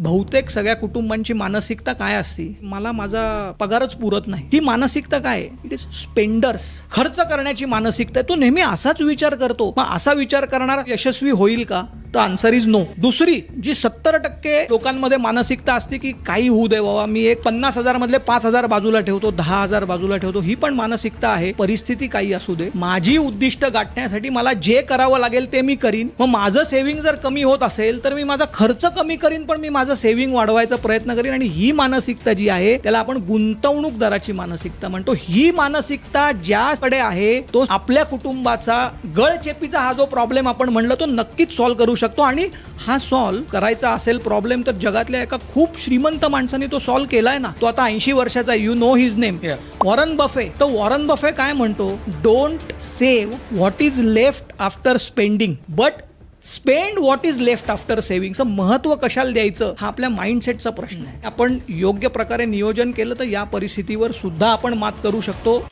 बहुतेक सगळ्या कुटुंबांची मानसिकता काय असते, मला माझा पगारच पुरत नाही, ही मानसिकता काय आहे? It is spenders. खर्च करण्याची मानसिकता आहे. तो नेहमी असाच विचार करतो. मग असा विचार करणारा यशस्वी होईल का? तर आन्सर इज नो. दुसरी जी 70% लोकांमध्ये मानसिकता असते की काही होऊ दे बाबा, मी एक 50,000 मधले 5,000 बाजूला ठेवतो, 10,000 बाजूला ठेवतो, ही पण मानसिकता आहे. परिस्थिती काही असू दे, माझी उद्दिष्ट गाठण्यासाठी मला जे करावं लागेल ते मी करीन. मग माझं सेव्हिंग जर कमी होत असेल तर मी माझा खर्च कमी करीन, पण मी माझं सेव्हिंग वाढवायचा प्रयत्न करीन. आणि ही मानसिकता जी आहे त्याला आपण गुंतवणूकदाराची मानसिकता म्हणतो. ही मानसिकता ज्याकडे आहे तो आपल्या कुटुंबाचा गळचेपीचा हा जो प्रॉब्लेम आपण म्हणलं तो नक्कीच सॉल्व्ह करू शकतो. आणि हा सॉल्व्ह करायचा असेल प्रॉब्लेम तर जगातल्या एका खूप श्रीमंत माणसाने तो सॉल्व्ह केलाय ना. तो आता 80 वर्षाचा, you know his name, Warren Buffett. तर वॉरन बफे काय म्हणतो, don't save what is left after spending but spend what is left after सेव्हिंगचं महत्व कशाला द्यायचं हा आपल्या माइंडसेटचा प्रश्न आहे. आपण योग्य प्रकारे नियोजन केलं तर या परिस्थितीवर सुद्धा आपण मात करू शकतो.